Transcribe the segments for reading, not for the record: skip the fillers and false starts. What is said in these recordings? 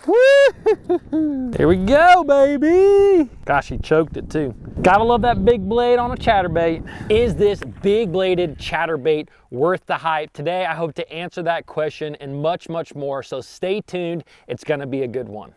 Woo! Here we go, baby. Gosh, he choked it too. Gotta love that big blade on a chatterbait. Is this big bladed chatterbait worth the hype? Today, I hope to answer that question and much, much more. So stay tuned. It's gonna be a good one.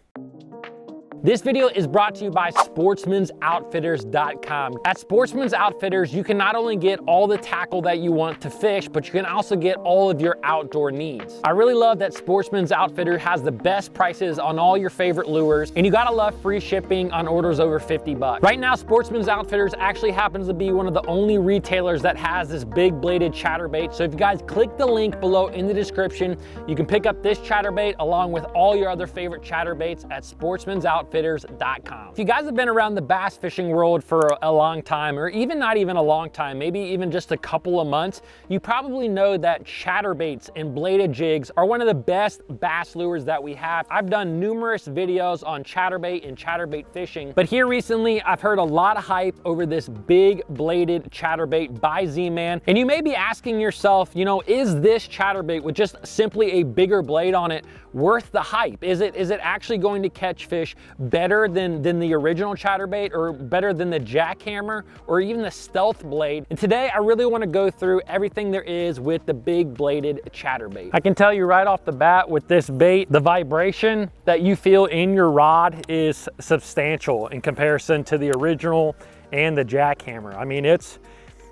This video is brought to you by Sportsman'sOutfitters.com. At Sportsman's Outfitters, you can not only get all the tackle that you want to fish, but you can also get all of your outdoor needs. I really love that Sportsman's Outfitter has the best prices on all your favorite lures, and you gotta love free shipping on orders over 50 bucks. Right now, Sportsman's Outfitters actually happens to be one of the only retailers that has this big bladed chatterbait. So if you guys click the link below in the description, you can pick up this chatterbait along with all your other favorite chatterbaits at Sportsman'sOutfitters.com. If you guys have been around the bass fishing world for a long time, or even not even a long time, maybe even just a couple of months, you probably know that chatterbaits and bladed jigs are one of the best bass lures that we have. I've done numerous videos on chatterbait and chatterbait fishing, but here recently I've heard a lot of hype over this big bladed chatterbait by Z-Man. And you may be asking yourself, you know, is this chatterbait with just simply a bigger blade on it worth the hype? Is it actually going to catch fish better than the original chatterbait, or better than the Jackhammer, or even the Stealth blade? And today I really want to go through everything there is with the big bladed chatterbait. I can tell you right off the bat with this bait, the vibration that you feel in your rod is substantial in comparison to the original and the Jackhammer. I mean,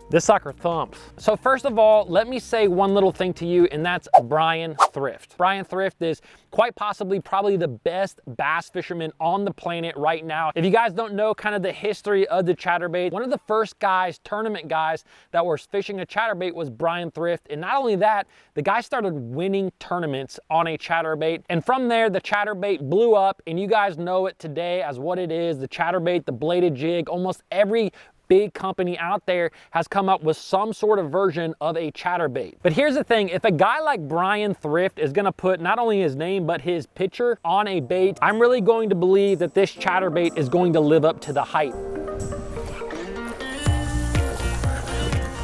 this sucker thumps. So first of all, let me say one little thing to you, and that's Brian Thrift. Brian Thrift is quite possibly probably the best bass fisherman on the planet right now. If you guys don't know kind of the history of the chatterbait, one of the first guys, tournament guys, that were fishing a chatterbait was Brian Thrift. And not only that, the guy started winning tournaments on a chatterbait. And from there, the chatterbait blew up, and you guys know it today as what it is, the chatterbait, the bladed jig. Almost every big company out there has come up with some sort of version of a chatterbait. But here's the thing, if a guy like Brian Thrift is gonna put not only his name, but his picture on a bait, I'm really going to believe that this chatterbait is going to live up to the hype.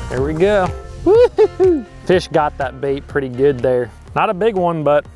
There we go. Woo-hoo-hoo. Fish got that bait pretty good there. Not a big one, but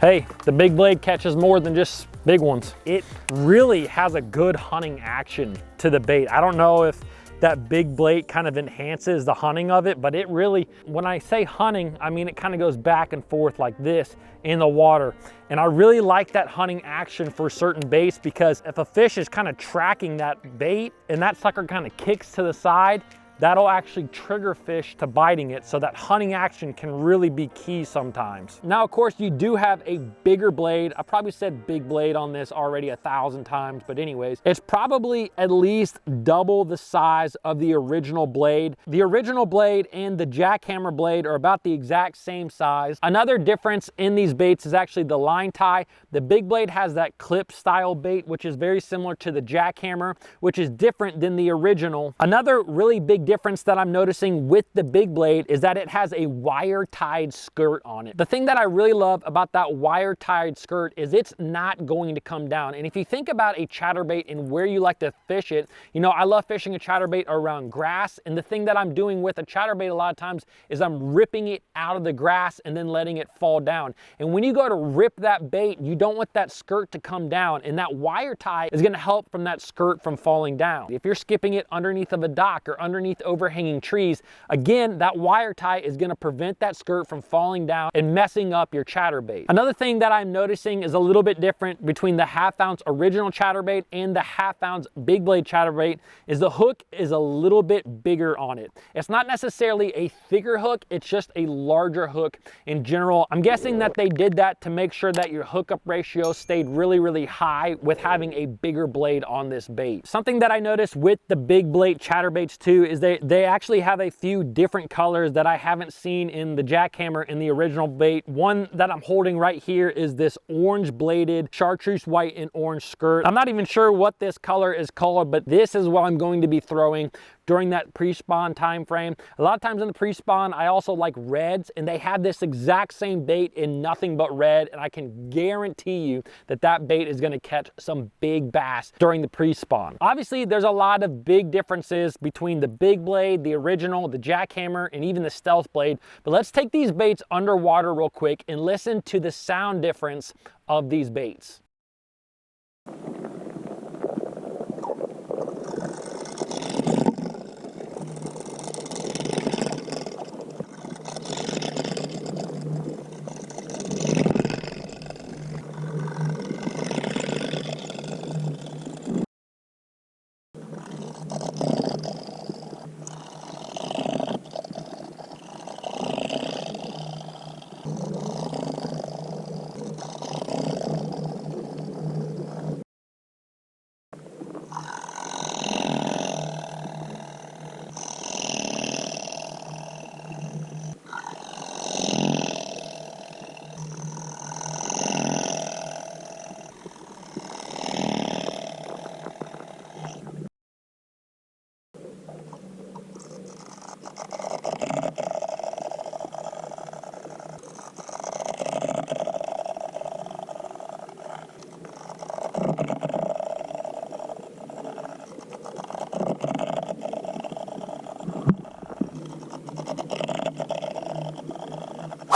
hey, the big blade catches more than just big ones. It really has a good hunting action to the bait. I don't know if that big blade kind of enhances the hunting of it, but it really, when I say hunting, I mean it kind of goes back and forth like this in the water. And I really like that hunting action for certain baits, because if a fish is kind of tracking that bait and that sucker kind of kicks to the side, that'll actually trigger fish to biting it. So that hunting action can really be key sometimes. Now, of course, you do have a bigger blade. I probably said big blade on this already 1,000 times, but anyways, it's probably at least double the size of the original blade. The original blade and the Jackhammer blade are about the exact same size. Another difference in these baits is actually the line tie. The big blade has that clip style bait, which is very similar to the Jackhammer, which is different than the original. Another really big difference that I'm noticing with the big blade is that it has a wire tied skirt on it. The thing that I really love about that wire tied skirt is it's not going to come down. And if you think about a chatterbait and where you like to fish it, you know, I love fishing a chatterbait around grass. And the thing that I'm doing with a chatterbait a lot of times is I'm ripping it out of the grass and then letting it fall down. And when you go to rip that bait, you don't want that skirt to come down, and that wire tie is going to help from that skirt from falling down. If you're skipping it underneath of a dock or underneath overhanging trees, again, that wire tie is going to prevent that skirt from falling down and messing up your chatterbait. Another thing that I'm noticing is a little bit different between the 1/2 ounce original chatterbait and the 1/2 ounce big blade chatterbait is the hook is a little bit bigger on it. It's not necessarily a thicker hook, it's just a larger hook in general. I'm guessing that they did that to make sure that your hookup ratio stayed really, really high with having a bigger blade on this bait. Something that I noticed with the big blade chatterbaits too is they actually have a few different colors that I haven't seen in the Jackhammer in the original bait. One that I'm holding right here is this orange bladed chartreuse white and orange skirt. I'm not even sure what this color is called, but this is what I'm going to be throwing during that pre-spawn time frame. A lot of times in the pre-spawn, I also like reds, and they have this exact same bait in nothing but red, and I can guarantee you that that bait is gonna catch some big bass during the pre-spawn. Obviously, there's a lot of big differences between the Big Blade, the original, the Jackhammer, and even the Stealth Blade, but let's take these baits underwater real quick and listen to the sound difference of these baits.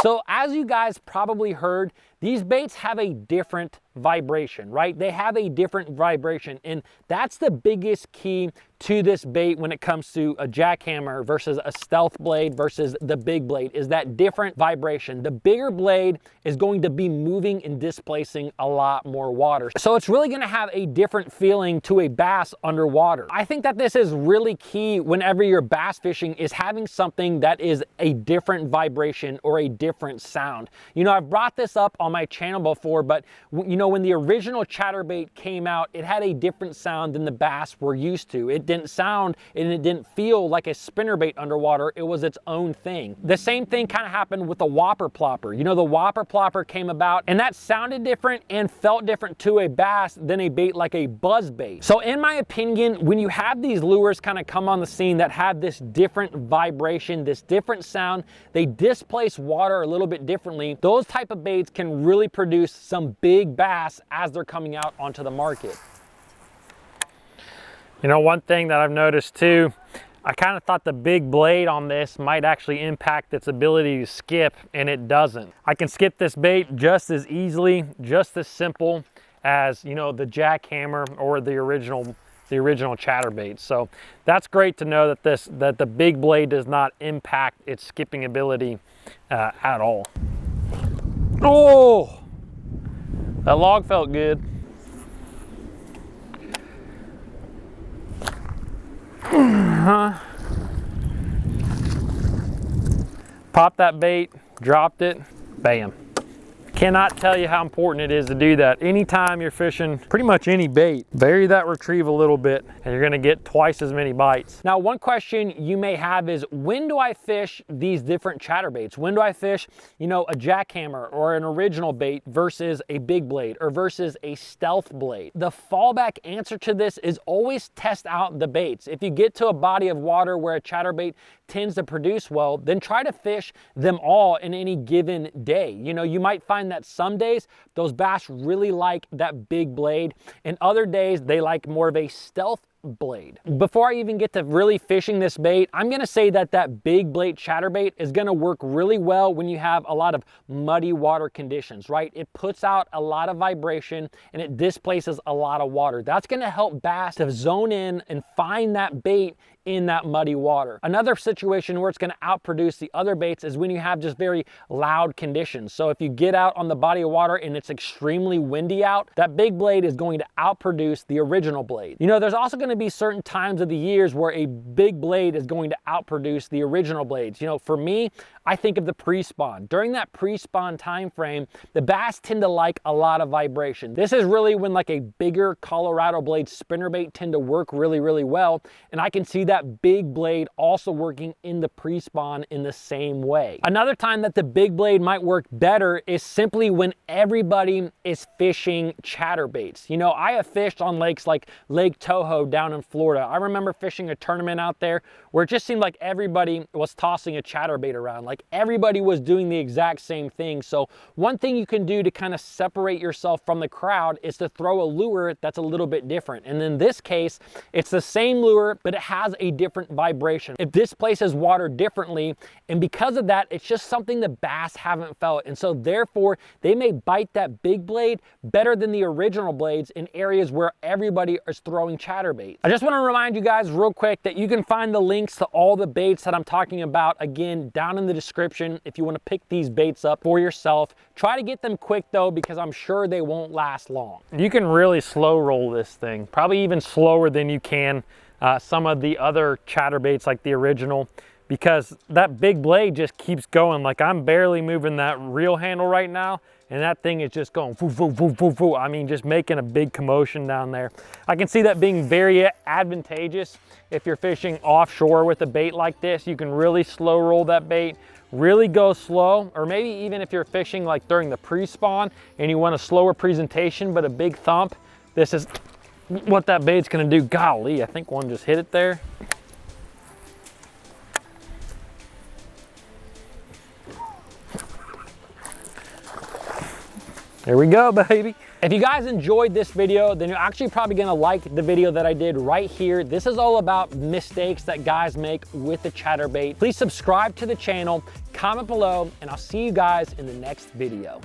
So as you guys probably heard, these baits have a different vibration, right? They have a different vibration, and that's the biggest key to this bait when it comes to a jackhammer versus a stealth blade versus the big blade, is that different vibration. The bigger blade is going to be moving and displacing a lot more water. So it's really gonna have a different feeling to a bass underwater. I think that this is really key whenever you're bass fishing, is having something that is a different vibration or a different sound. You know, I've brought this up on my channel before, but you know, when the original chatterbait came out, it had a different sound than the bass we're used to. It didn't sound and it didn't feel like a spinnerbait underwater. It was its own thing. The same thing kind of happened with the whopper plopper. You know, the whopper plopper came about and that sounded different and felt different to a bass than a bait like a buzz bait. So in my opinion, when you have these lures kind of come on the scene that have this different vibration, this different sound, they displace water a little bit differently, those type of baits can really produce some big bass as they're coming out onto the market. You know, one thing that I've noticed too, I kind of thought the big blade on this might actually impact its ability to skip, and it doesn't. I can skip this bait just as easily, just as simple as, you know, the jackhammer or the original chatterbait. So that's great to know that the big blade does not impact its skipping ability at all. Oh, that log felt good. Popped that bait, dropped it, bam. Cannot tell you how important it is to do that. Anytime you're fishing pretty much any bait, vary that retrieve a little bit and you're gonna get twice as many bites. Now, one question you may have is, when do I fish these different chatterbaits? When do I fish, you know, a jackhammer or an original bait versus a big blade or versus a stealth blade? The fallback answer to this is always test out the baits. If you get to a body of water where a chatterbait tends to produce well, then try to fish them all in any given day. You know, you might find that some days those bass really like that big blade, and other days they like more of a stealth blade. Before I even get to really fishing this bait, I'm gonna say that that Big Blade Chatterbait is gonna work really well when you have a lot of muddy water conditions, right? It puts out a lot of vibration and it displaces a lot of water. That's gonna help bass to zone in and find that bait in that muddy water. Another situation where it's gonna outproduce the other baits is when you have just very loud conditions. So if you get out on the body of water and it's extremely windy out, that big blade is going to outproduce the original blade. You know, there's also gonna be certain times of the years where a big blade is going to outproduce the original blades. You know, for me, I think of the pre-spawn. During that pre-spawn time frame, the bass tend to like a lot of vibration. This is really when like a bigger Colorado blade spinnerbait tend to work really, really well. And I can see that that big blade also working in the pre-spawn in the same way. Another time that the big blade might work better is simply when everybody is fishing chatterbaits. You know, I have fished on lakes like Lake Toho down in Florida. I remember fishing a tournament out there where it just seemed like everybody was tossing a chatterbait around, like everybody was doing the exact same thing. So one thing you can do to kind of separate yourself from the crowd is to throw a lure that's a little bit different. And in this case, it's the same lure, but it has a different vibration. It displaces water differently, and because of that, it's just something the bass haven't felt. And so therefore, they may bite that big blade better than the original blades in areas where everybody is throwing chatterbaits. I just want to remind you guys real quick that you can find the links to all the baits that I'm talking about, again, down in the description if you want to pick these baits up for yourself. Try to get them quick though, because I'm sure they won't last long. You can really slow roll this thing, probably even slower than you can some of the other chatterbaits like the original, because that big blade just keeps going. Like I'm barely moving that reel handle right now, and that thing is just going foo, foo, foo, foo, foo. I mean, just making a big commotion down there. I can see that being very advantageous if you're fishing offshore with a bait like this. You can really slow roll that bait, really go slow, or maybe even if you're fishing like during the pre-spawn and you want a slower presentation but a big thump, this is what that bait's gonna do. Golly, I think one just hit it there. There we go, baby. If you guys enjoyed this video, then you're actually probably gonna like the video that I did right here. This is all about mistakes that guys make with the chatterbait. Please subscribe to the channel, comment below, and I'll see you guys in the next video.